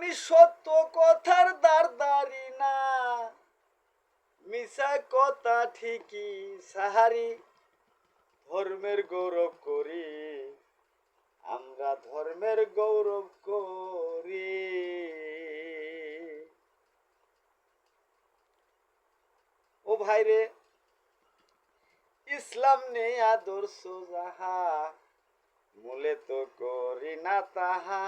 আমি সত্য কথার দাঁড় না, মিছা কথা ঠিকই সাহারি। ধর্মের গৌরব করি, আমরা ধর্মের গৌরব করি। ও ভাইরে, ইসলাম নেই আদর্শ যাহা, মূলে তো করি না তাহা।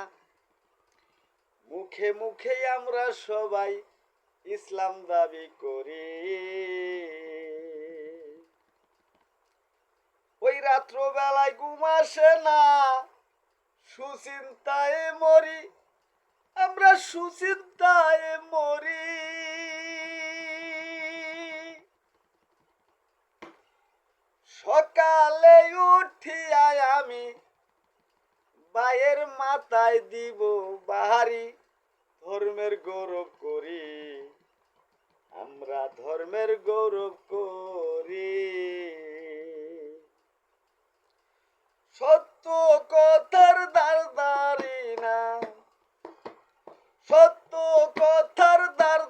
মুখে মুখে আমরা সবাই ইসলাম দাবি করি। ওই রাত্র বেলায় ঘুম আসে না, সুচিন্তায় মরি, আমরা সুচিন্তায় মরি। সকালে উঠিয়া আমি বায়ের মাথায় দিব বাহারি। ধর্মের গৌরব করি, আমরা ধর্মের গৌরব করি। সত্য কথার দাঁড় না, সত্য কথার দাঁড়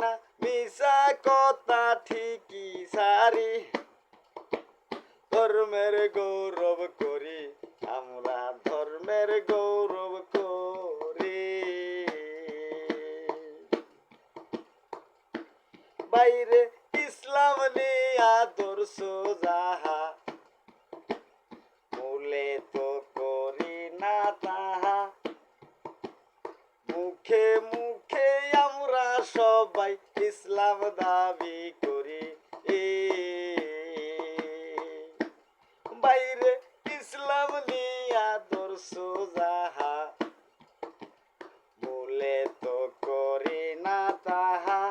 না, মিছা কথা ঠিকই সারি। ধর্মের গৌরব করি, আমরা ধর্মের গৌরব করি। বাইরে ইসলাম নিয়ে আদর্শ যাহা, মূলে তো করি না তাহা। মুখে মুখে আমরা সবাই ইসলাম দাবি করি। বাইরে ইসলাম নিয়ে আদর্শ যাহা, মূলে তো করি না তাহা।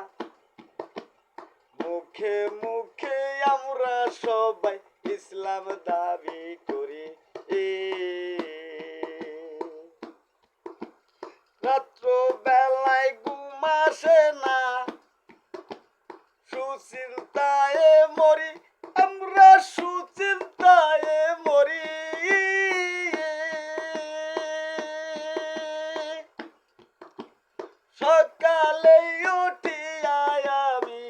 মুখে মুখে আমরা সবাই ইসলাম দাবি করি। রাত্র বেলায় ঘুম আসে না, সুচিন্তায় মরি, আমরা সুচিন্তায় মরি। সকালে উঠিয়া আমি,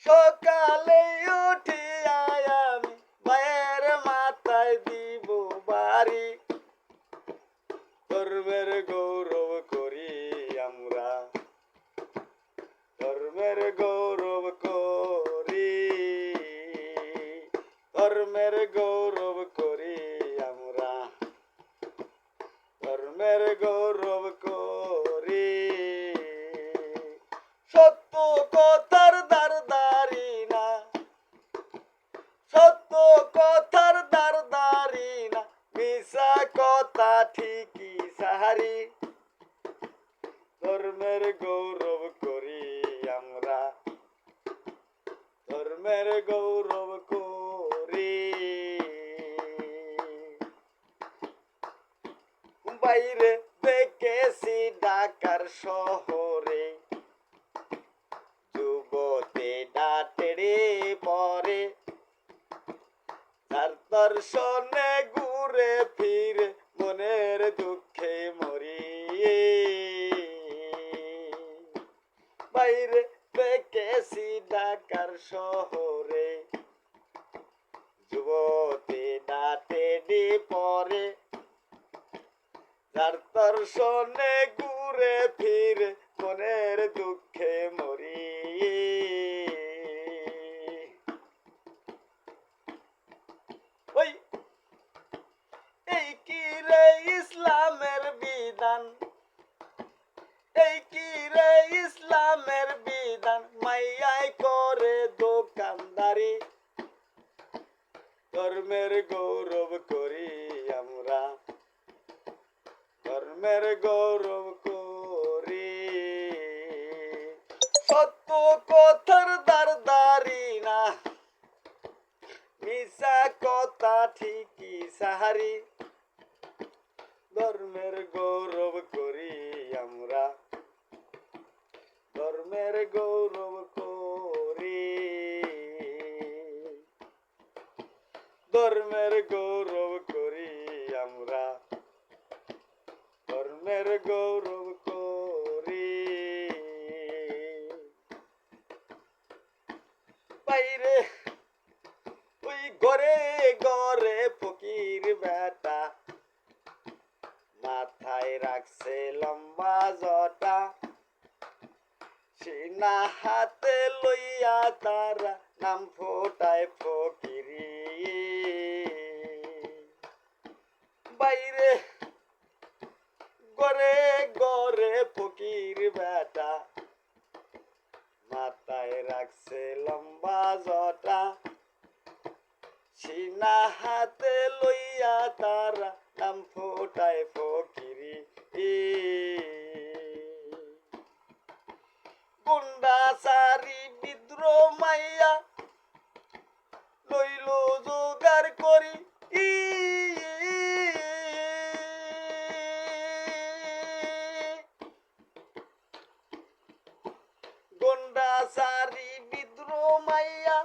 সকালে উঠিয়া আমি বায়ের মাথায় দিব বাড়ি। ধর্মের গৌরব করি আমরা, ধর্মের গৌরব করি। ধর্মের গৌরব করি আমরা, ধর্মের গৌরব করি। সত্য কথার দাঁড় না, সত্য কথার দাঁড় না, মিছা কথা ঠিকই সাহারি। ধর্মের গৌরব করি আমরা, ধর্মের গৌরব করি। বাইরে দেখেছি ঢাকার শহরে, যুবতী ডাটেরে পরে, তার দর্শনে ঘুরে ফিরে মনের দুঃখে মরি। বাইরে দেখেছি ঢাকার শহরে, যুবতী ডাটেরি পরে, তার দর্শনে ঘুরে ফিরে মনের দুঃখে মরি। ওই এই কি রে ইসলামের বিধান, এই কি রে ইসলামের বিধান, মাইয়াই করে দোকানদারি। ধর্মের গৌরব করি আমরা, ধর্মের গৌরব করি। সত্য কথার দাঁড় না, মিছা কথা ঠিকই সাহারি। ধর্মের গৌরব করি আমরা, ধর্মের গৌরব করি। ধর্মের গৌরব করি আমরা, বেটা মাথায় রাখছে লম্বা জটা সিনা হাতে লইয়া তারা নাম ফোটায় ফকিরি বাইরে গরে গরে ফকির বেটা মাথায় রাখছে লম্বা জটা সিনা হাতে লইয়া তারা নাম ফোটায় ফকিরি গুন্ডা সারি বিদ্রোহ মাইয়া লইল জোগাড় করি গুন্ডা সারি বিদ্রোহ মাইয়া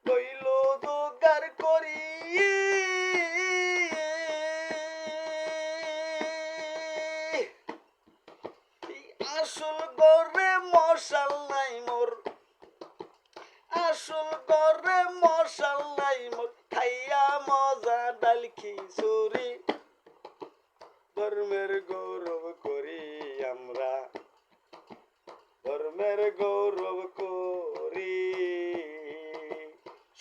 লইল জোগাড় করি আসল গরে মশাল নাই মোর আসল গরে মশাল নাই মোর খাইয়া মজা ডাল খিচুড়ি ধর্মের গৌরব করি আমরা ধর্মের গৌরব করি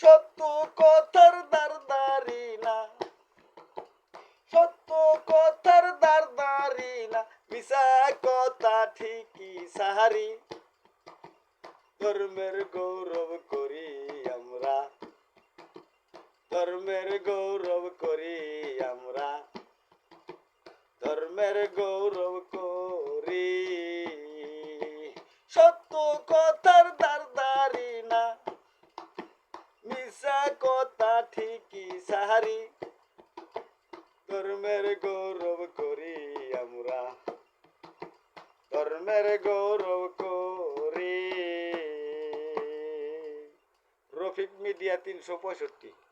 সত্য কথার দারদারি না সত্য কথার দারদারি না মিশা কথা ঠিকই সাহারি ধর্মের গৌরব করি আমরা ধর্মের গৌরব করি আমরা ধর্মের গৌরব করি সত্য কথার দারদারি না মিশা কথা ঠিকই সাহারি ধর্মের গৌরব করি আমরা ধর্মের গৌরব করি রফিক মিডিয়া 365